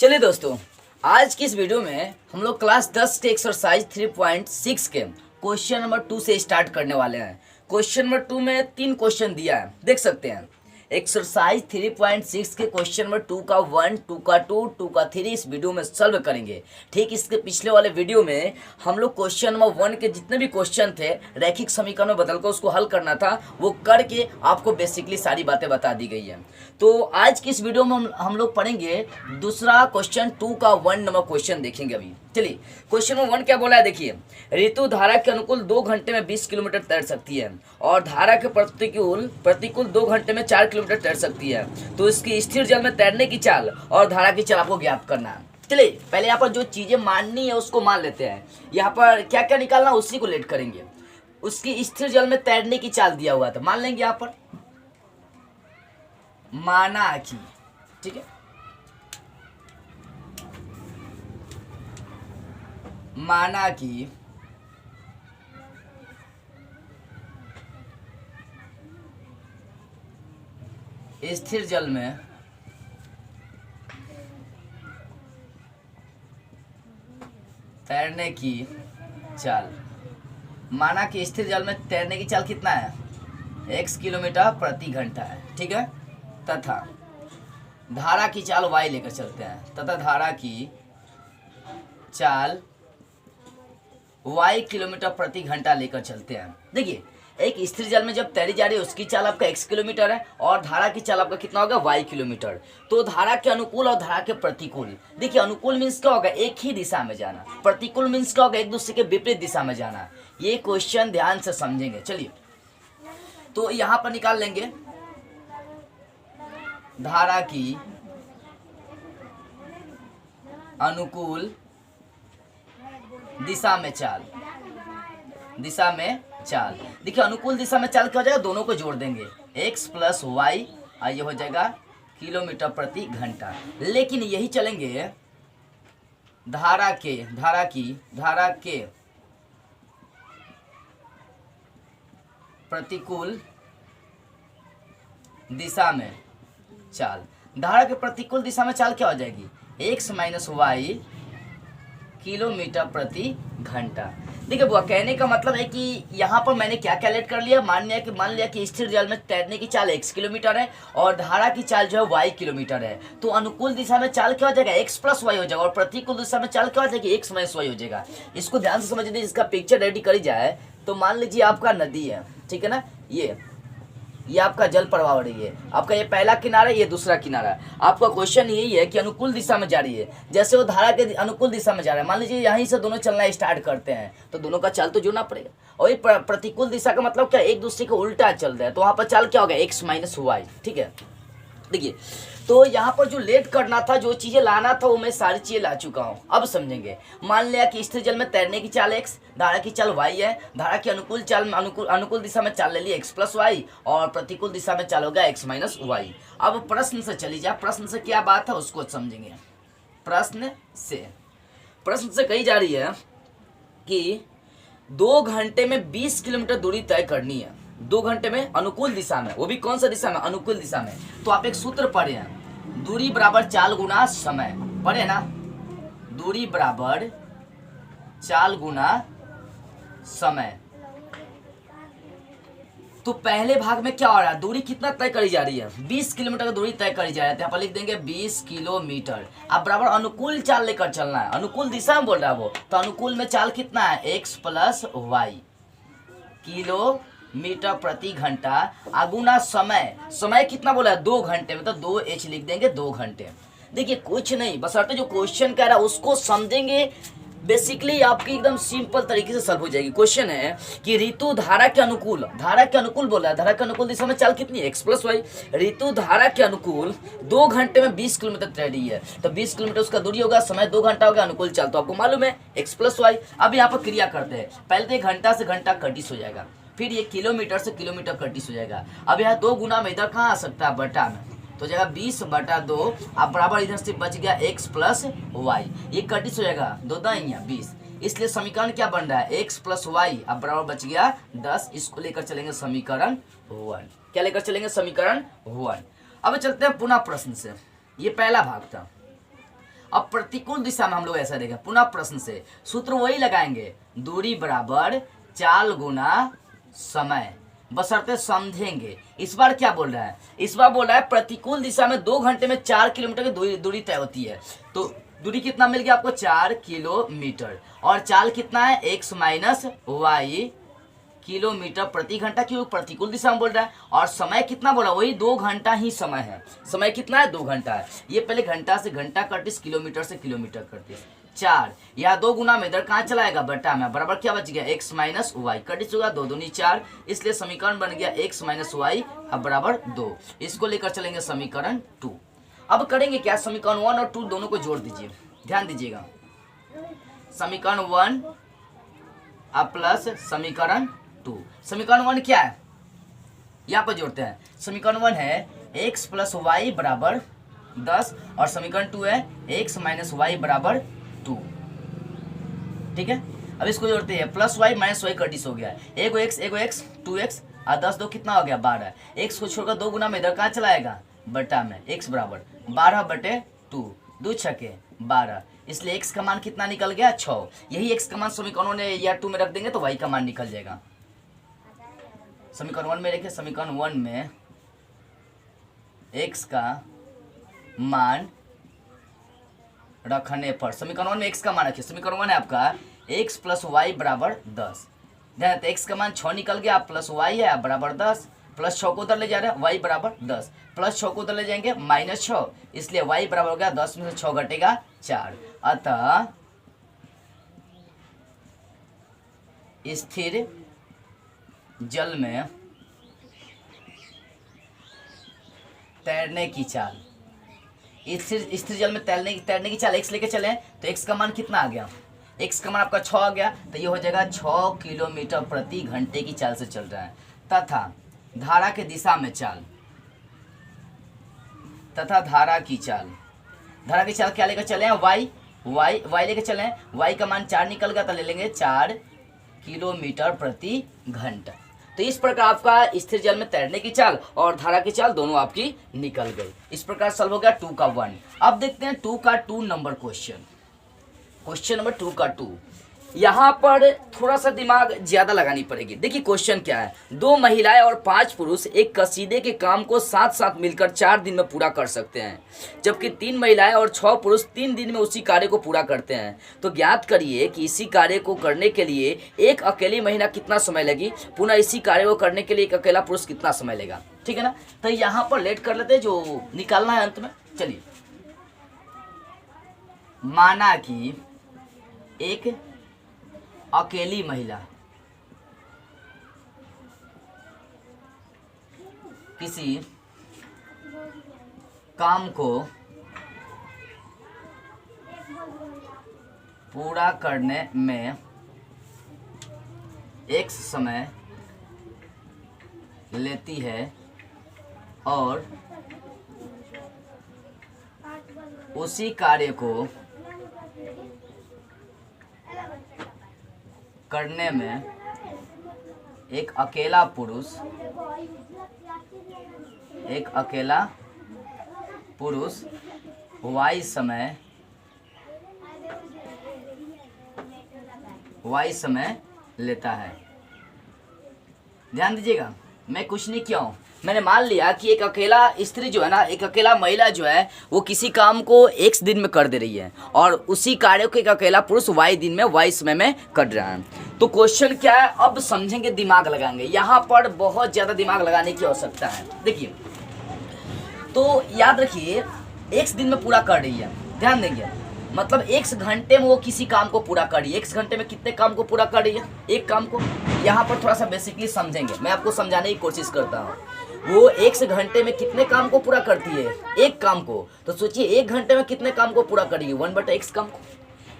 चलिए दोस्तों, आज की इस वीडियो में हम लोग क्लास 10 के एक्सरसाइज 3.6 के क्वेश्चन नंबर 2 से स्टार्ट करने वाले हैं। क्वेश्चन नंबर 2 में 3 क्वेश्चन दिया है, देख सकते हैं। एक्सरसाइज 3.6 के क्वेश्चन नंबर 2 का 1, 2 का 2, 2 का 3 इस वीडियो में सॉल्व करेंगे। ठीक इसके पिछले वाले वीडियो में हम लोग क्वेश्चन नंबर 1 के जितने भी क्वेश्चन थे रैखिक समीकरण में बदलकर उसको हल करना था, वो करके आपको बेसिकली सारी बातें बता दी गई हैं। तो आज की इस वीडियो में हम लोग पढ़ेंगे दूसरा क्वेश्चन 2 का 1 नंबर क्वेश्चन देखेंगे अभी। चलिए क्वेश्चन नंबर 1 क्या बोला है, देखिए। ऋतु धारा के अनुकूल 2 घंटे में 20 किलोमीटर तैर सकती है और धारा के प्रतिकूल 2 घंटे में 4 किलोमीटर तैर सकती है, तो इसकी स्थिर जल में तैरने की चाल और धारा की चाल आपको ज्ञात करना है। चलिए पहले यहाँ पर जो चीजें माननी है उसको मान लेते हैं। यहाँ पर क्या क्या निकालना उसी को लेट करेंगे। उसकी स्थिर जल में तैरने की चाल दिया हुआ था, मान लेंगे यहाँ पर माना कि, ठीक है, माना कि स्थिर जल में तैरने की चाल, माना कि स्थिर जल में तैरने की चाल कितना है, x किलोमीटर प्रति घंटा है, ठीक है। तथा धारा की चाल y लेकर चलते हैं, तथा धारा की चाल y किलोमीटर प्रति घंटा लेकर चलते हैं। देखिए एक स्थिर जल में जब तैरी जा रही है उसकी चाल आपका x किलोमीटर है और धारा की चाल आपका कितना होगा, y किलोमीटर। तो धारा के अनुकूल और धारा के प्रतिकूल, देखिए अनुकूल मीन्स क्या होगा, एक ही दिशा में जाना, प्रतिकूल मीन्स क्या होगा, एक दूसरे के विपरीत दिशा में जाना। ये क्वेश्चन ध्यान से समझेंगे। चलिए तो यहां पर निकाल लेंगे धारा की अनुकूल दिशा में चाल, देखिए अनुकूल दिशा में चाल क्या हो जाएगा, दोनों को जोड़ देंगे, x प्लस वाई, ये हो जाएगा किलोमीटर प्रति घंटा। लेकिन यही चलेंगे धारा के प्रतिकूल दिशा में चाल, धारा के प्रतिकूल दिशा में चाल क्या हो जाएगी, x माइनस वाई किलोमीटर प्रति घंटा। देखिए बुआ कहने का मतलब है कि यहाँ पर मैंने क्या कैलकुलेट कर लिया, मान लिया कि स्थिर जल में तैरने की चाल x किलोमीटर है और धारा की चाल जो है y किलोमीटर है। तो अनुकूल दिशा में चाल क्या हो जाएगा, x प्लस वाई हो जाएगा, और प्रतिकूल दिशा में चाल क्या हो जाएगी, x माइनस वाई हो जाएगा। इसको ध्यान से समझ लीजिए, इसका पिक्चर रेडी करी जाए तो मान लीजिए आपका नदी है, ठीक है ना, ये आपका जल प्रवाह हो रही है, आपका ये पहला किनारा है, ये दूसरा किनारा है। आपका क्वेश्चन यही है कि अनुकूल दिशा में जा रही है, जैसे वो धारा के अनुकूल दिशा में जा रहा है, मान लीजिए यहीं से दोनों चलना स्टार्ट करते हैं तो दोनों का चाल तो जुड़ना पड़ेगा। और ये प्रतिकूल दिशा का मतलब क्या, एक दूसरे को उल्टा चल रहा है, तो वहां पर चाल क्या होगा, x माइनस वाई, ठीक है। देखिए तो यहाँ पर जो लेट करना था, जो चीजें लाना था वो मैं सारी चीजें ला चुका हूँ। अब समझेंगे, मान लिया कि स्थिर जल में तैरने की चाल x, धारा की चाल y है, धारा की अनुकूल चाल में अनुकूल दिशा में चाल ले ली x प्लस वाई और प्रतिकूल दिशा में चाल होगा x माइनस वाई। अब प्रश्न से चली जा, प्रश्न से क्या बात है उसको समझेंगे। प्रश्न से कही जा रही है कि 2 घंटे में 20 किलोमीटर दूरी तय करनी है, 2 घंटे में अनुकूल दिशा में, वो भी कौन सा दिशा में, अनुकूल दिशा में। तो आप एक सूत्र पढ़े हैं, दूरी बराबर चाल गुना समय, पढ़े ना, दूरी बराबर चाल गुना समय। तो पहले भाग में क्या हो रहा है, दूरी कितना तय करी जा रही है, 20 किलोमीटर की दूरी तय करी जा रही है, तो यहाँ पर लिख देंगे 20 किलोमीटर। अब बराबर अनुकूल चाल लेकर चलना है, अनुकूल दिशा में बोल रहा है वो, तो अनुकूल में चाल कितना है, x प्लस वाई किलोमीटर प्रति घंटा, अगुना समय कितना बोला है, 2 घंटे में, तो 2h लिख देंगे, 2 घंटे। देखिए कुछ नहीं, बस जो क्वेश्चन कह रहा है उसको समझेंगे, बेसिकली आपकी एकदम सिंपल तरीके से सॉल्व हो जाएगी। क्वेश्चन है कि ऋतु धारा के अनुकूल बोला है, धारा के अनुकूल दिशा में चाल कितनी है, x प्लस वाई। ऋतु धारा के अनुकूल 2 घंटे में 20 किलोमीटर तैर रही है, तो 20 किलोमीटर उसका दूरी होगा, समय 2 घंटा होगा, अनुकूल चाल तो आपको मालूम है x प्लस वाई। अब यहाँ पर क्रिया करते हैं, पहले तो 1 घंटा से घंटा कटिस हो जाएगा, फिर ये किलोमीटर से किलोमीटर कटिस हो जाएगा। अब यहाँ 2 गुना में इधर कहाँ आ सकता है, बटा में, तो जाएगा 20/2, अब बराबर इधर से बच गया x प्लस वाई, ये कटिस हो जाएगा, 2 दाइयाँ 20, इसलिए समीकरण क्या बन रहा है, x प्लस वाई, अब बराबर बच गया 10। इसको लेकर चलेंगे समीकरण 1, क्या लेकर चलेंगे, समीकरण 1। अब चलते हैं पुनः प्रश्न से, ये पहला भाग था। अब प्रतिकूल दिशा में हम लोग ऐसा देखें, पुनः प्रश्न से सूत्र वही लगाएंगे, दूरी बराबर चाल गुना समय, बशर्ते समझेंगे। इस बार क्या बोल रहा है, इस बार बोल रहा है प्रतिकूल दिशा में 2 घंटे में 4 किलोमीटर की दूरी तय होती है। तो दूरी कितना मिल गया आपको, 4 किलोमीटर, और चाल कितना है, x माइनस वाई किलोमीटर प्रति घंटा, क्योंकि प्रतिकूल दिशा में बोल रहा है। और समय कितना बोला, वही 2 घंटा ही समय है। समय कितना है, 2 घंटा है। ये पहले घंटा से घंटा कटिस, किलोमीटर से किलोमीटर कटिस, 4 या 2 गुना में इधर कहाँ चलाएगा, बटा में, बराबर क्या बच गया, x माइनस वाई, कटिस होगा 2 दूनी 4, इसलिए समीकरण बन गया x माइनस वाई बराबर 2। इसको लेकर चलेंगे समीकरण 2। अब करेंगे क्या, समीकरण 1 और 2 दोनों को जोड़ दीजिए, ध्यान दीजिएगा। समीकरण 1 प्लस समीकरण 2। समीकरण 1 क्या है, यहाँ पर जोड़ते हैं। समीकरण 1 है x प्लस वाई बराबर 10, और समीकरण 2 है x माइनस वाई बराबर 2। ठीक है, अब इसको जोड़ते हैं, प्लस वाई माइनस वाई कटिस हो गया, एगो x 2x, और 10 2 कितना हो गया, 12। x को छोड़कर 2 गुना में इधर कहाँ चलाएगा, बटा में, x बराबर 12 बटे 2, 2 छके 12, इसलिए x का मान कितना निकल गया, 6। यही x का मान समीकरणों ने या 2 में रख देंगे तो y का मान निकल जाएगा। समीकरण 1 में देखिए, समीकरण 1 में x का मान रखने पर, समीकरण 1 में x का मान रखिए, समीकरण 1 है आपका x प्लस वाई बराबर 10, ध्यान दें x का मान 6 निकल गया, प्लस वाई है बराबर 10, प्लस 6 को उधर ले जा रहे हैं, y बराबर 10, प्लस 6 को उधर ले जाएंगे माइनस 6, इसलिए y बराबर हो गया 10 में से 6 घटेगा 4। अतः स्थिर जल में तैरने की चाल, स्थिर जल में तैरने की चाल x लेके चले तो x का मान कितना आ गया, x का मान आपका 6 आ गया, तो ये हो जाएगा 6 किलोमीटर प्रति घंटे की चाल से चल रहा है। तथा धारा के दिशा में चाल, तथा धारा की चाल क्या लेकर चले हैं, y लेकर चले हैं, y का मान 4 निकल गया तो ले लेंगे 4 किलोमीटर प्रति घंटा। तो इस प्रकार आपका स्थिर जल में तैरने की चाल और धारा की चाल दोनों आपकी निकल गई। इस प्रकार सॉल्व हो गया 2 का 1। अब देखते हैं 2 का 2 नंबर क्वेश्चन नंबर 2 का 2। यहाँ पर थोड़ा सा दिमाग ज्यादा लगानी पड़ेगी। देखिए क्वेश्चन क्या है, 2 महिलाएं और 5 पुरुष एक कसीदे के काम को साथ साथ मिलकर 4 दिन में पूरा कर सकते हैं, जबकि 3 महिलाएं और 6 पुरुष 3 दिन में उसी कार्य को पूरा करते हैं। तो ज्ञात करिए कि इसी कार्य को करने के लिए एक अकेली महिला कितना समय लगी, पुनः इसी कार्य को करने के लिए एक अकेला पुरुष कितना समय लेगा। ठीक है ना, तो यहाँ पर लेट कर लेते हैं, जो निकालना है अंत में। चलिए, माना कि एक अकेली महिला किसी काम को पूरा करने में एक समय लेती है और उसी कार्य को करने में एक अकेला पुरुष वाई समय लेता है। ध्यान दीजिएगा, मैं कुछ नहीं किया हूँ, मैंने मान लिया कि एक अकेला स्त्री जो है ना, एक अकेला महिला जो है वो किसी काम को x दिन में कर दे रही है और उसी कार्य को एक अकेला पुरुष y दिन में y समय में कर रहा है। तो क्वेश्चन क्या है, अब समझेंगे, दिमाग लगाएंगे। यहाँ पर बहुत ज़्यादा दिमाग लगाने की आवश्यकता है। देखिए, तो याद रखिए x दिन में पूरा कर रही है, ध्यान देंगे, मतलब x घंटे में वो किसी काम को पूरा कर रही है। x घंटे में कितने काम को पूरा कर रही है, एक काम को। यहाँ पर थोड़ा सा बेसिकली समझेंगे, मैं आपको समझाने की कोशिश करता हूँ। वो x घंटे में कितने काम को पूरा करती है, एक काम को। तो सोचिए 1 घंटे में कितने काम को पूरा कर रही है, 1/x काम को।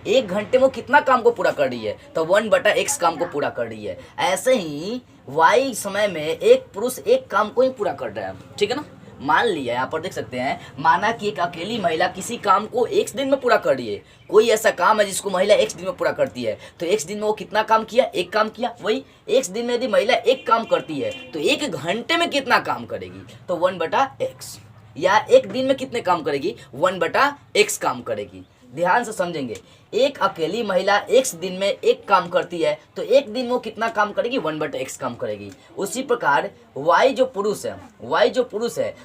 1 घंटे में कितना काम को पूरा कर रही है, तो 1/x काम को पूरा कर रही है। ऐसे ही y समय में एक पुरुष एक काम को ही पूरा कर रहा है। ठीक है ना, मान लिया, यहाँ पर देख सकते हैं, माना कि एक अकेली महिला किसी काम को x दिन में पूरा कर रही है। कोई ऐसा काम है जिसको महिला x दिन में पूरा करती है, तो x दिन में वो कितना काम किया, एक काम किया। वही x दिन में यदि महिला एक काम करती है तो 1 घंटे में कितना काम करेगी, तो 1/x। या 1 दिन में कितने काम करेगी, 1/x काम करेगी। ध्यान से समझेंगे। एक अकेली महिला x दिन में एक काम करती है तो एक दिन वो कितना काम करेगी, 1/x काम करेगी। उसी प्रकार y जो पुरुष है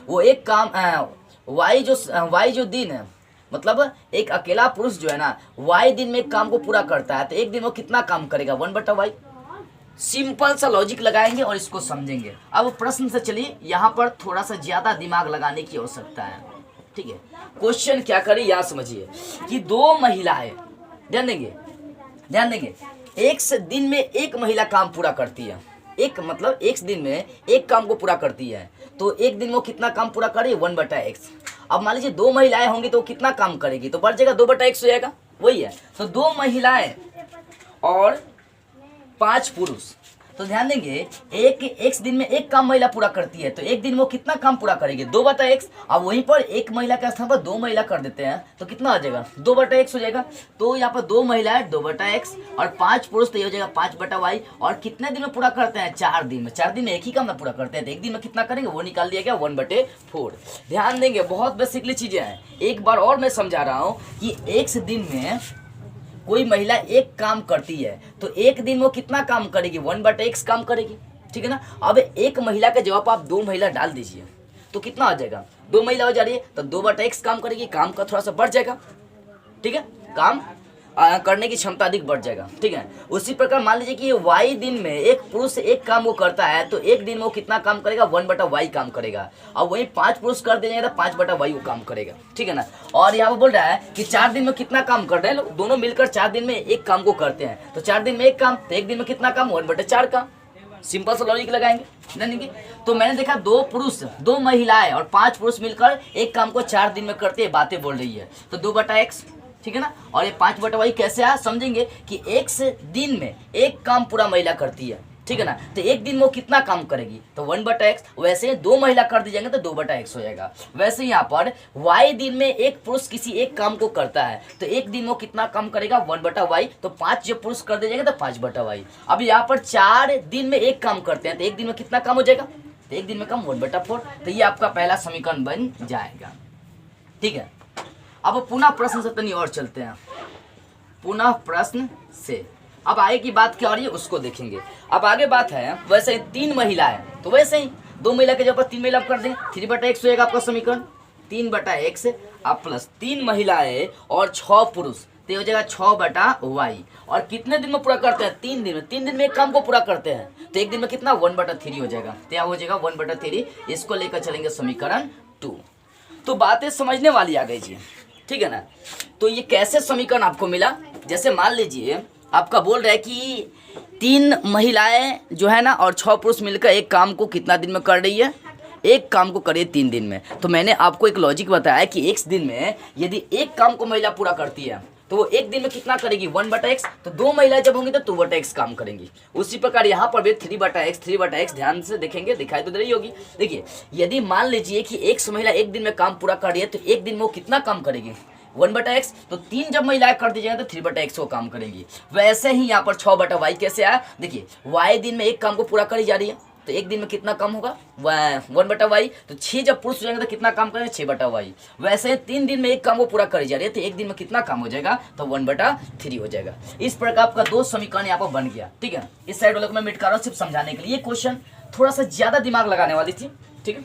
वो एक काम y जो दिन है, मतलब एक अकेला पुरुष जो है ना y दिन में एक काम को पूरा करता है तो एक दिन वो कितना काम करेगा, 1/y। सिंपल सा लॉजिक लगाएंगे और इसको समझेंगे। अब प्रश्न से चलिए, यहाँ पर थोड़ा सा ज्यादा दिमाग लगाने की आवश्यकता है, ठीक है। क्वेश्चन क्या करें यहाँ समझिए कि दो महिलाएं, ध्यान देंगे, एक दिन में एक महिला काम पूरा करती है, एक दिन में एक काम को पूरा करती है तो एक दिन वो कितना काम पूरा करे, 1/x। अब मान लीजिए दो महिलाएं होंगी तो वो कितना काम करेगी, तो बढ़ जाएगा 2/x हो जाएगा, वही है। तो दो महिलाएं और 5 पुरुष, तो ध्यान देंगे एक दिन में एक काम महिला पूरा करती है तो एक दिन वो कितना काम पूरा करेगी, 2/x। अब वहीं पर एक महिला के स्थान पर दो महिला कर देते हैं तो कितना आ जाएगा, 2/x हो जाएगा। तो यहाँ पर दो महिलाएं 2/x और 5 पुरुष तो ये हो जाएगा 5/y। और कितने दिन में पूरा करते हैं, 4 दिन में। 4 दिन में एक ही काम में पूरा करते हैं तो एक दिन में कितना करेंगे, वो निकाल दिया गया 1/4। ध्यान देंगे, बहुत बेसिकली चीजें हैं। एक बार और मैं समझा रहा हूँ कि एक दिन में कोई महिला एक काम करती है तो एक दिन वो कितना काम करेगी, 1/x काम करेगी, ठीक है ना। अब एक महिला के जवाब आप दो महिला डाल दीजिए तो कितना आ जाएगा, दो महिला हो जा रही है तो 2/x काम करेगी, काम का थोड़ा सा बढ़ जाएगा, ठीक है, काम करने की क्षमता अधिक बढ़ जाएगा, ठीक है। उसी प्रकार मान लीजिए कि y दिन में एक पुरुष एक काम वो करता है तो एक दिन वो कितना काम करेगा, 1/y काम करेगा। अब वही 5 पुरुष कर देंगे तो 5/y वो काम करेगा, ठीक है ना। और यहाँ पर बोल रहा है कि 4 दिन में कितना काम कर रहे हैं लोग, दोनों मिलकर 4 दिन में एक काम को करते हैं तो 4 दिन में एक काम, तो एक दिन में कितना काम, 1/4 काम। सिंपल सा लॉजिक लगाएंगे, जानेंगे। तो मैंने देखा दो पुरुष, दो महिलाएं और 5 पुरुष मिलकर एक काम को 4 दिन में करते हैं, बातें बोल रही है तो 2/x, ठीक है ना। और ये 5/y कैसे आया, समझेंगे कि एक से दिन में एक काम पूरा महिला करती है, ठीक है ना। तो एक दिन वो kiतना काम करेगी, तो 1/x। वैसे दो महिला कर दी जाएंगे तो 2/x हो जाएगा। वैसे यहाँ पर y दिन में एक पुरुष किसी एक काम को करता है तो एक दिन वो कितना काम करेगा, 1/y। तो 5 जब पुरुष कर दिए जाएंगे तो 5/y। अब यहाँ पर 4 दिन में एक काम करते हैं तो एक दिन में कितना काम हो जाएगा, तो एक दिन में काम 1/4। तो ये आपका पहला समीकरण बन जाएगा, ठीक है। अब पुनः प्रश्न से तनी और चलते हैं, पुनः प्रश्न से। अब आगे की बात क्या हो रही है उसको देखेंगे। अब आगे बात है, वैसे 3 महिलाएं तो वैसे ही दो महिला के जगह पर 3 महिला कर देंगे, 3/x होएगा आपका समीकरण, 3/x अब प्लस 3 महिलाएं और 6 पुरुष तो हो जाएगा 6/y। और कितने दिन में पूरा करते हैं, 3 दिन में। 3 दिन में एक काम को पूरा करते हैं तो एक दिन में कितना, 1/3 हो जाएगा। तो यहाँ हो जाएगा 1/3। इसको लेकर चलेंगे समीकरण 2। तो बातें समझने वाली आ गई जी, ठीक है ना। तो ये कैसे समीकरण आपको मिला, जैसे मान लीजिए आपका बोल रहा है कि 3 महिलाएं जो है ना और 6 पुरुष मिलकर एक काम को कितना दिन में कर रही है, एक काम को करे 3 दिन में। तो मैंने आपको एक लॉजिक बताया कि एक दिन में यदि एक काम को महिला पूरा करती है तो वो एक दिन में कितना करेगी, 1/x। तो दो महिला जब होंगी तो 2/x काम करेंगी। उसी प्रकार यहाँ पर भी 3/x ध्यान से देखेंगे, दिखाई तो दे रही होगी। देखिए यदि मान लीजिए कि एक महिला एक दिन में काम पूरा कर रही है तो एक दिन में वो कितना काम करेगी, 1/x। तो 3 जब महिलाएं कर दी जाएंगे तो 3/x को काम करेंगी। वैसे ही यहाँ पर 6/y कैसे आया, देखिए y दिन में एक काम को पूरा करी जा रही है तो एक दिन में कितना काम होगा, 1/y। तो 6 जब पुरुष हो जाएंगे तो कितना काम करेंगे, 6/y। वैसे 3 दिन में एक काम को पूरा करी जा रही है तो एक दिन में कितना काम हो जाएगा, तो 1/3 हो जाएगा। इस प्रकार आपका 2 समीकरण यहाँ पर बन गया, ठीक है। इस साइड वाले को मैं मिट कर रहा हूँ सिर्फ समझाने के लिए। ये क्वेश्चन थोड़ा सा ज्यादा दिमाग लगाने वाली थी, ठीक है।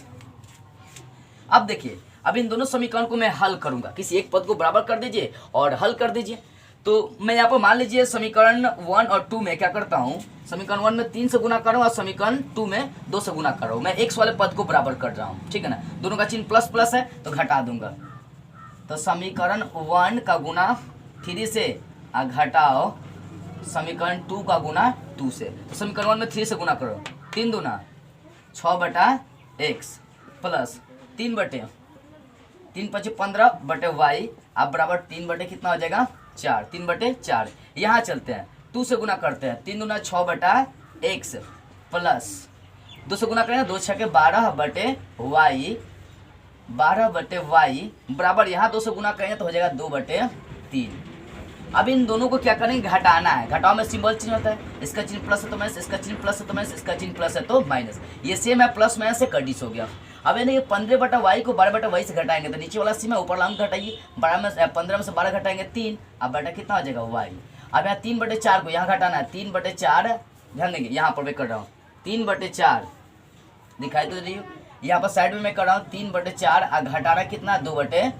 अब देखिए, अब इन दोनों समीकरण को मैं हल करूंगा, किसी एक पद को बराबर कर दीजिए और हल कर दीजिए। तो मैं यहाँ पर मान लीजिए समीकरण 1 और 2 में क्या करता हूँ, समीकरण 1 में 3 से गुना कर रहा हूँ और समीकरण 2 में 2 से गुना कर रहा हूँ। मैं x वाले पद को बराबर कर रहा हूँ, ठीक है ना। दोनों का चिन्ह प्लस प्लस है तो घटा दूंगा। तो समीकरण 1 का गुना 3 से घटाओ समीकरण 2 का गुना 2 से। तो समीकरण 1 में 3 से गुना करो, 3 दूना 6/x प्लस 3/15/y अब बराबर 3 कितना हो जाएगा, 4, 3/4। यहाँ चलते हैं 2 से गुना करते हैं, 3 दूना 6/x प्लस 2 से गुना करेंगे 2 6 के 12/y, 12/y बराबर यहाँ 2 से गुना करेंगे तो हो जाएगा 2/3। अब इन दोनों को क्या करेंगे, घटाना है। घटाओ में सिंबल चेंज होता है, इसका चिन्ह प्लस है तो माइनस, इसका चिन्ह प्लस है तो माइनस, इसका चिन्ह प्लस है तो माइनस। ये सेम है, प्लस माइनस से कटिस हो गया। अब यानी कि 15/y को 12/y से घटाएंगे तो नीचे वाला सीमा ऊपर वाला अंक घटाइए, 15 में से 12 घटाएंगे 3, अब बटा कितना हो जाएगा y। अब यहाँ 3/4 को यहाँ घटाना है, 3/4 ध्यान देंगे, यहाँ पर मैं कर रहा हूँ 3/4 दिखाई तो रही हो, यहाँ पर साइड में मैं कर रहा हूँ 3/4 और घटाना कितना 2/3,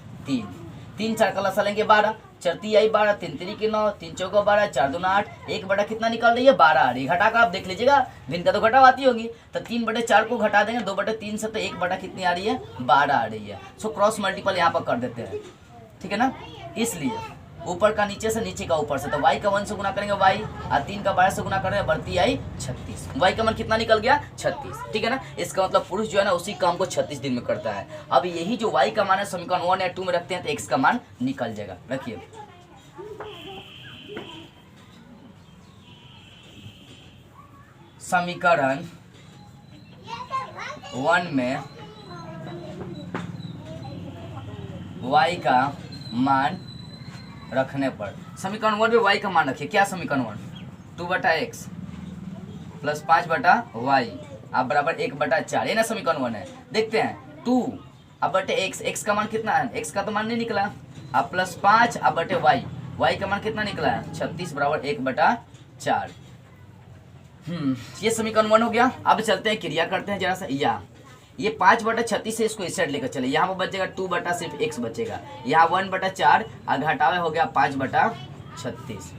3 4 का लसा लेंगे 12, चरती आई 12, 3 3 की 9, 3 चौका 12, 4 2 8, 1 बटा कितना निकल रही है 12 आ रही है। घटा कर आप देख लीजिएगा, भिन्न का तो घटाव आती होगी, तो 3/4 को घटा देंगे 2/3 से, तो 1 बटा कितनी आ रही है 12 आ रही है। सो क्रॉस मल्टीपल यहाँ पर कर देते हैं, ठीक है ना। इसलिए ऊपर का नीचे से, नीचे का ऊपर से, तो y का 1 से गुना करेंगे y और 3 का 12 से गुना करेंगे, बढ़ती आई 36, y का मान कितना निकल गया 36, ठीक है ना। इसका मतलब पुरुष जो है ना उसी काम को 36 दिन में करता है। अब यही जो y का मान है समीकरण 1 या 2 में रखते हैं तो x का मान निकल जाएगा। रखिए समीकरण 1 में y का मान रखने पर, समीकरण 1 में y का मान रखिए, क्या समीकरण 1 2/x प्लस 5/y आप बराबर 1/4, ये ना समीकरण 1 है। देखते हैं 2 अब बटे x का मान कितना है, x का तो मान नहीं निकला, अब प्लस 5 अब बटे y का मान कितना निकला है 36 बराबर 1/4। ये समीकरण 1 हो गया। अब चलते हैं क्रिया करते हैं जरा सा, या ये 5/36 से इसको इस साइड लेकर चले, यहाँ पर बचेगा 2 बटा सिर्फ x बचेगा, यहाँ 1/4 और घटावे हो गया 5/36,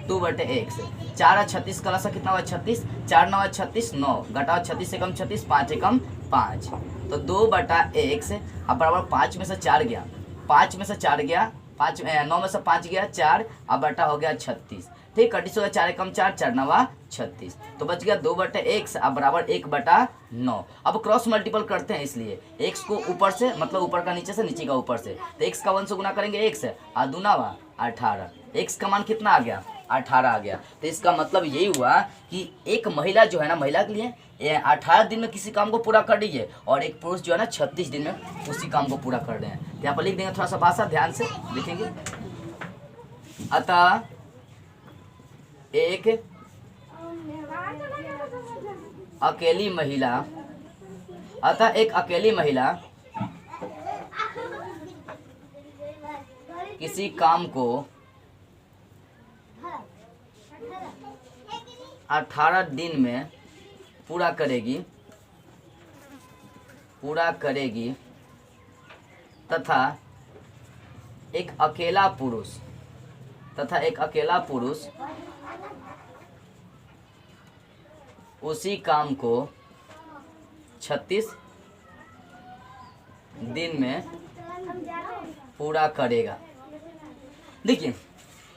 2/x, 4 और 36 का लसा कितना हुआ 36, 4 9 36, 9 घटाओ 36 से कम 36, 5 एकम 5, तो 2/x अब बराबर 5 में से 4 गया, 5 में से 4 गया, 9 में से 5 गया 4, अब बटा हो गया 36, ठीक, 4 एकम 4, 4 9 36, तो बच गया 2/x अब बराबर 1/9। अब क्रॉस मल्टीपल करते हैं, इसलिए x को ऊपर से मतलब ऊपर का नीचे से, नीचे का ऊपर से, तो x का 1 से गुना करेंगे x और 2 9 18, x का मान कितना आ गया 18 आ गया। तो इसका मतलब यही हुआ कि एक महिला जो है ना, महिला के लिए 18 दिन में किसी काम को पूरा कर रही है और एक पुरुष जो है ना 36 दिन में उसी काम को पूरा कर रहे हैं। यहाँ पर लिख देंगे, थोड़ा सा भाषा ध्यान से लिखेंगे, अतः एक अकेली महिला किसी काम को 18 दिन में पूरा करेगी तथा एक अकेला पुरुष उसी काम को 36 दिन में पूरा करेगा। देखिए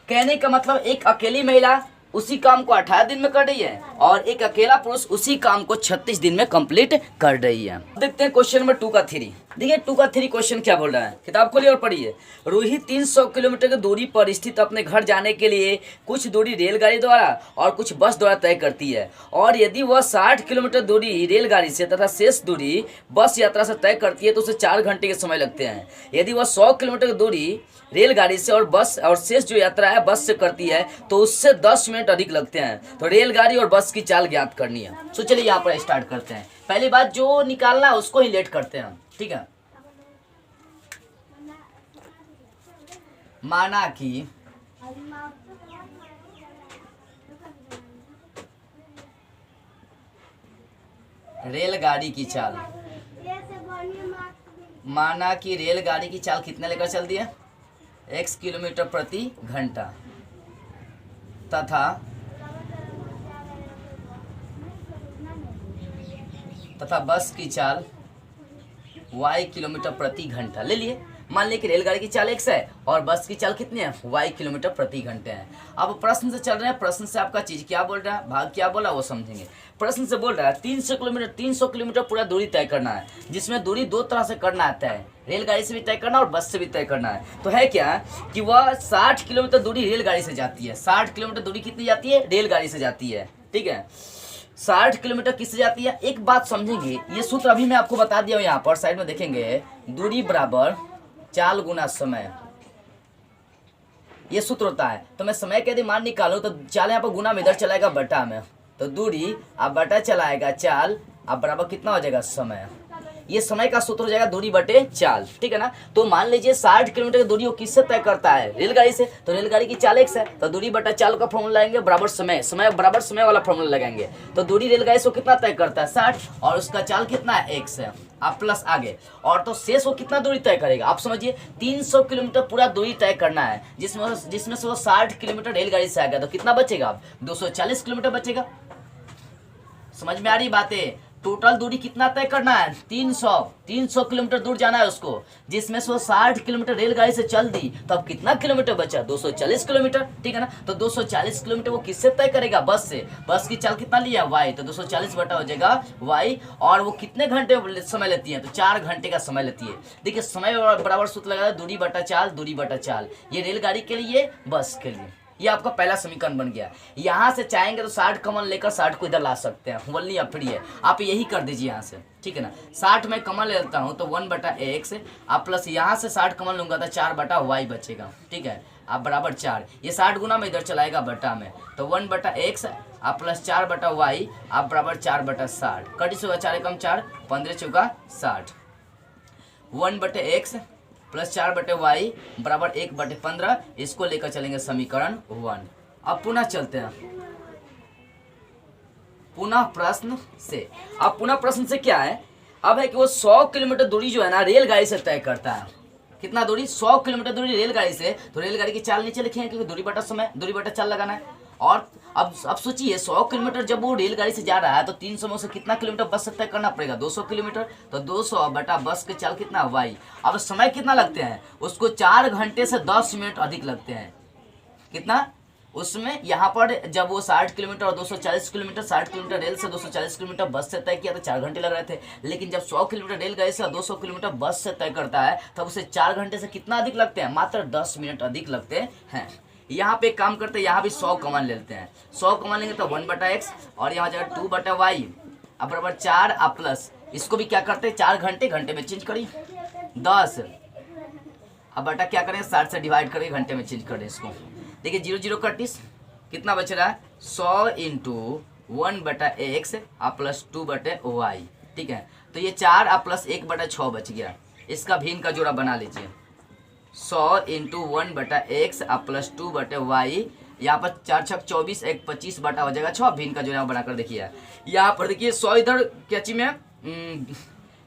कहने का मतलब एक अकेली महिला उसी काम को 18 दिन में कर रही है और एक अकेला पुरुष उसी काम को 36 दिन में कंप्लीट कर रही है। देखते हैं क्वेश्चन नंबर 2 का 3। देखिए 2 का 3 क्वेश्चन क्या बोल रहा है, किताब खोलिए और पढ़िए। रूही 300 किलोमीटर की दूरी पर स्थित अपने घर जाने के लिए कुछ दूरी रेलगाड़ी द्वारा और कुछ बस द्वारा तय करती है, और यदि वह 60 किलोमीटर दूरी रेलगाड़ी से तथा शेष दूरी बस यात्रा से तय करती है तो उसे 4 घंटे के समय लगते हैं। यदि वह 100 किलोमीटर की दूरी रेलगाड़ी से और शेष जो यात्रा है बस से करती है तो उससे 10 मिनट अधिक लगते हैं। तो रेलगाड़ी और बस की चाल ज्ञात करनी है। तो चलिए यहाँ पर स्टार्ट करते हैं। पहली बात जो निकालना है उसको ही लेट करते हैं, ठीक है। माना कि रेलगाड़ी की चाल कितने लेकर चल दिया, x किलोमीटर प्रति घंटा तथा बस की चाल y किलोमीटर प्रति घंटा ले लिए। मान लिया कि रेलगाड़ी की चाल x है और बस की चाल कितनी है, y किलोमीटर प्रति घंटे है। अब प्रश्न से चल रहे हैं, प्रश्न से आपका चीज क्या बोल रहा है, भाग क्या बोला वो समझेंगे। प्रश्न से बोल रहा है 300 किलोमीटर पूरा दूरी तय करना है, जिसमें दूरी 2 तरह से करना आता है, रेलगाड़ी से भी तय करना और बस से भी तय करना है। तो है क्या कि वह 60 किलोमीटर दूरी रेलगाड़ी से जाती है। 60 किलोमीटर दूरी कितनी जाती है, रेलगाड़ी से जाती है, ठीक है। 60 किलोमीटर किससे जाती है, एक बात समझेंगे, ये सूत्र अभी मैं आपको बता दिया हूँ, यहाँ पर साइड में देखेंगे, दूरी बराबर चाल गुना समय, ये सूत्र होता है। तो मैं समय के यदि मान निकालूं तो चाल यहाँ पर गुना में इधर चलाएगा बटा में, तो दूरी अब बटा चलाएगा चाल अब बराबर कितना हो जाएगा समय, ये समय का सूत्र हो जाएगा दूरी बटे चाल, ठीक है ना। तो मान लीजिए 60 किलोमीटर की दूरी वो किससे तय करता है, रेलगाड़ी से, तो रेलगाड़ी की चाल x है, तो दूरी बटा चाल का फॉर्मूला लगाएंगे बराबर समय, समय बराबर समय वाला फॉर्मूला लगाएंगे। तो दूरी रेलगाड़ी से कितना तय करता है 60, और उसका चाल कितना है x है, आप प्लस आगे, और तो शेष वो कितना दूरी तय करेगा, आप समझिए 300 किलोमीटर पूरा दूरी तय करना है, जिसमें से वो 60 किलोमीटर रेलगाड़ी से आ गया, तो कितना बचेगा, अब 240 किलोमीटर बचेगा। समझ में आ रही बातें। टोटल दूरी कितना तय करना है, 300 किलोमीटर दूर जाना है उसको, जिसमें से वो 60 किलोमीटर रेलगाड़ी से चल दी, तो अब कितना किलोमीटर बचा, 240 किलोमीटर, ठीक है ना। तो 240 किलोमीटर वो किससे तय करेगा, बस से। बस की चाल कितना लिया y, तो 240 बटा हो जाएगा y, और वो कितने घंटे समय लेती है, तो 4 घंटे का समय लेती है। देखिए समय बराबर सूत्र लगा दूरी बटा चाल, दूरी बटा चाल, ये रेलगाड़ी के लिए, बस के लिए। ये आपका पहला समीकरण बन गया। यहाँ से चाहेंगे तो 60 कॉमन लेकर 60 को इधर ला सकते हैं, वनली या फ्री है, आप यही कर दीजिए यहाँ से, ठीक है ना। 60 में कॉमन ले लेता हूँ तो 1 बटा x, आप प्लस यहाँ से 60 कॉमन लूंगा तो 4 बटा y बचेगा, ठीक है, आप बराबर 4, ये 60 गुना में इधर चलाएगा बटा में, तो 1 बटा x आप प्लस 4 बटा y आप बराबर 4 बटा 60, कटी से 4 कम 4, 15 चौका 60, 1 बटे x प्लस 4 बटे वाई बराबर 1 बटे 15, इसको लेकर चलेंगे समीकरण 1। अब पुनः चलते हैं पुनः प्रश्न से। अब पुनः प्रश्न से क्या है, अब है कि वो 100 किलोमीटर दूरी जो है ना रेलगाड़ी से तय करता है। कितना दूरी, 100 किलोमीटर दूरी रेलगाड़ी से, तो रेलगाड़ी की चाल नीचे लिखेंगे क्योंकि दूरी बटा समय, दूरी बटा चाल लगाना है। और अब सोचिए 100 किलोमीटर जब वो रेलगाड़ी से जा रहा है तो 300 में उसे कितना किलोमीटर बस से तय करना पड़ेगा, 200 किलोमीटर, तो 200 बटा बस के चाल कितना y। अब समय कितना लगते हैं उसको, 4 घंटे से 10 मिनट अधिक लगते हैं। कितना उसमें, यहाँ पर जब वो 60 किलोमीटर और 240 किलोमीटर, 60 किलोमीटर रेल से 240 किलोमीटर बस से तय किया तो 4 घंटे लग रहे थे, लेकिन जब 100 किलोमीटर रेलगाड़ी से 200 किलोमीटर बस से तय करता है तब उसे 4 घंटे से कितना अधिक लगते हैं, मात्र 10 मिनट अधिक लगते हैं। यहाँ पे काम करते हैं, यहाँ भी 100 कॉमन लेते हैं, 100 कॉमन लेंगे तो 1 बटा x, और यहाँ जाएगा 2 बटा y अब बराबर 4 अब प्लस, इसको भी क्या करते हैं 4 घंटे, घंटे में चेंज करिए 10, अब बटा क्या करें 60 से डिवाइड करिए, घंटे में चेंज करें इसको। देखिए 0 0 कटिस, कितना बच रहा है 100 इंटू 1 बटा x अब प्लस 2 बटे y, ठीक है। तो ये 4 अब प्लस 1 बटा 6 बच गया, इसका भिन्न का जोड़ा बना लीजिए, 100 इंटू 1 बटा x अब प्लस 2 बटे y, यहाँ पर 4 छक 24, 1 25 बटा हो जाएगा 6, भिन्न का जोड़ा बनाकर देखिए। यहाँ पर देखिए 100 इधर कैची में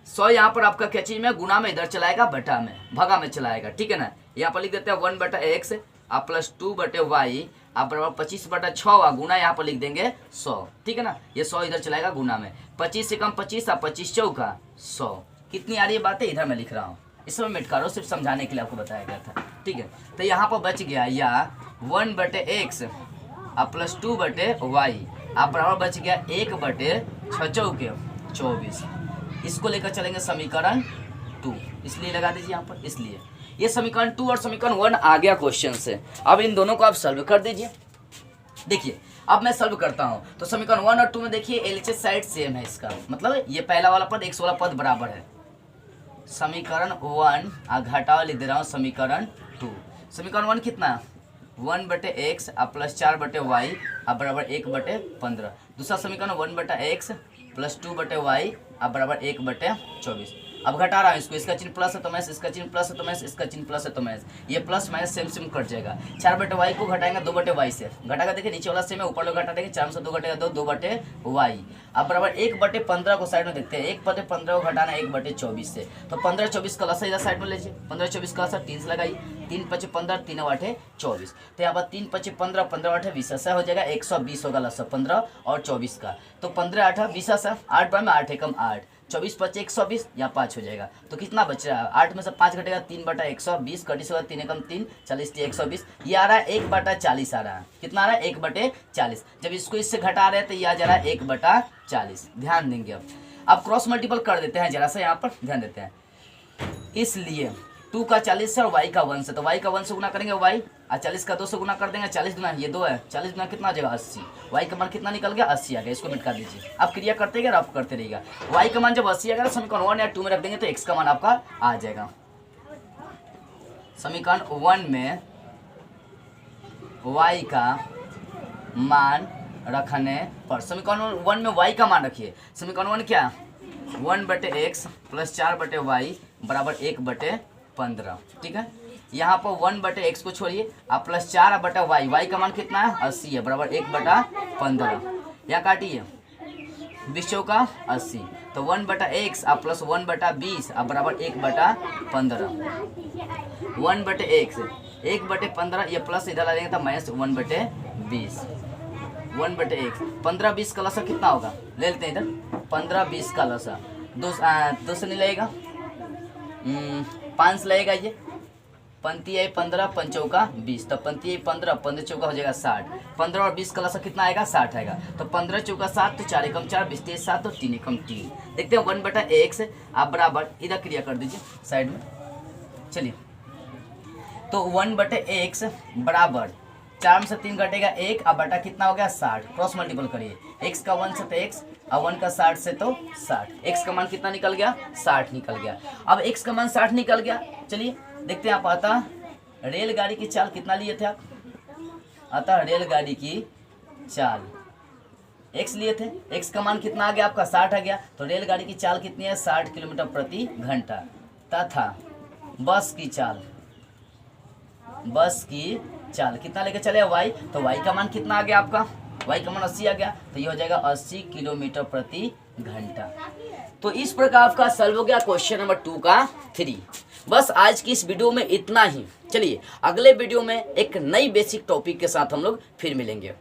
100 यहाँ पर आपका कैची में गुना में इधर चलाएगा, बटा में भगा में चलाएगा, ठीक है ना। यहाँ पर लिख देते हैं 1 बटा x आप प्लस 2 बटे y आप बराबर 25 बटा 6 गुना यहाँ पर लिख देंगे 100, ठीक है ना। ये 100 इधर चलाएगा गुना में, 25 से कम 25 आप 25 चौका 100। कितनी आ रही है बातें, इधर मैं लिख रहा हूँ, इसमें मिटकारो सिर्फ समझाने के लिए आपको बताया गया था, ठीक है। तो यहाँ पर बच गया या 1 बटे x आप प्लस 2 बटे y आप बराबर बच गया 1 बटे 6 चौके 24, इसको लेकर चलेंगे समीकरण 2, इसलिए लगा दीजिए यहाँ पर, इसलिए ये समीकरण 2 और समीकरण 1 आ गया क्वेश्चन से। अब इन दोनों को आप सॉल्व कर दीजिए। देखिए अब मैं सॉल्व करता हूँ, तो समीकरण 1 और 2 में देखिए एलएचएस साइड सेम है, इसका मतलब ये पहला वाला पद x वाला पद बराबर है। समीकरण 1 घटाव लिख दे रहा हूँ समीकरण 2। समीकरण 1 कितना 1 बटे x अब प्लस 4 बटे y अब बराबर 1 बटे 15। दूसरा समीकरण 1 बटा x प्लस 2 बटे y अब बराबर 1 बटे 24। अब घटा रहा हूँ इसको, इसका चिन्ह प्लस है तो माइनस, इसका चिन्ह प्लस है तो माइनस, इसका चिन्ह प्लस है तो माइनस, ये plus minus same same cut जाएगा। 4 बटे y को घटाएंगे 2 बटे y से, घटाकर देखिए नीचे वाला सेम है, ऊपर लोग घटा देंगे, 4 से 2 घटेगा 2, 2 बटे y अब बराबर 1 बटे 15 को साइड में देखते हैं, 1 बटे 15 को घटाना 1 बटे 24 से, तो 15 24 का लसा इधर साइड में लीजिए, 15 24 का लसा 3 से लगाइए, 3 5 15 3 8 24, तो यहाँ पर 3 5 15 15 8 20 ऐसा हो जाएगा 120 होगा लसा 15 और 24 का, तो 15 8 20 ऐसा 8 बार में 8 एकम 8, 24 5 120 यहाँ 5 हो जाएगा, तो कितना बच रहा है 8 में से 5 घटेगा 3 बटा 120, कटी से 3 एकम 3 40 120, ये आ रहा है 1 बटा 40 आ रहा है, कितना आ रहा है 1 बटे 40। जब इसको इससे घटा रहे हैं तो ये आ जा रहा है 1 बटा 40, ध्यान देंगे। अब क्रॉस मल्टीपल कर देते हैं, जरा सा यहाँ पर ध्यान देते हैं, इसलिए 2 का 40 है और y का 1 से, तो y का 1 से गुना करेंगे y और 40 का 2 से गुना कर देंगे, 40 गुना ये 2 है, 40 गुना कितना आ जाएगा 80, y का मान कितना निकल गया 80 आ गया, इसको मिटा दीजिए। आप क्रिया करते गए आप करते रहिएगा, y का मान जब 80 आ गया समीकरण 1 या 2 में रख देंगे तो x का मान आपका आ जाएगा। समीकरण 1 में y का मान रखने पर, समीकरण 1 में y का मान रखिए, समीकरण 1 क्या 1/x प्लस 4/y बराबर 1/15। ठीक है, यहाँ पर 1/x को छोड़िए, आप प्लस 4/y, y का मान कितना है 80 है, बराबर 1/15। यहाँ काटिए 20 चौका 80, तो 1/x आप प्लस 1/20 आप बराबर 1/15। 1/x 1/15, ये प्लस इधर आ जाएगा तो माइनस 1/20। 1/x 15-20 का लसा कितना होगा, ले लेते हैं इधर 15-20 का लसा, दो से नहीं लगेगा, 5 लगेगा, ये पंती है 15 पंचौका 20, तो पंती है 15 15 चौका हो जाएगा 60, 15 और 20 का लसा कितना आएगा 60 आएगा, तो 15 चौका 7, तो 4 एकम 4, 20 तेज 7, तो 3 एकम 3। देखते हैं 1/x आप बराबर इधर क्रिया कर दीजिए साइड में। चलिए, तो 1/x बराबर 4 में से 3 घटेगा 1, अब बटा कितना हो गया 60, क्रॉस मल्टीपल करिए, x का 1 से तो x, अब 1 का 60 से तो 60, x का मान कितना निकल गया 60 निकल गया। अब x का मान 60 निकल गया, चलिए देखते हैं आप। अतः रेलगाड़ी की चाल कितना लिए थे आप, अतः रेलगाड़ी की चाल x लिए थे, x का मान कितना आ गया आपका 60 आ गया, तो रेलगाड़ी की चाल कितनी है 60 किलोमीटर प्रति घंटा, तथा बस की चाल कितना लेके चले y, तो y का मान कितना आ गया आपका, y का मान 80 आ गया, तो ये हो जाएगा 80 किलोमीटर प्रति घंटा। तो इस प्रकार आपका सॉल्व हो गया क्वेश्चन नंबर 2 का 3। बस आज की इस वीडियो में इतना ही। चलिए अगले वीडियो में एक नई बेसिक टॉपिक के साथ हम लोग फिर मिलेंगे।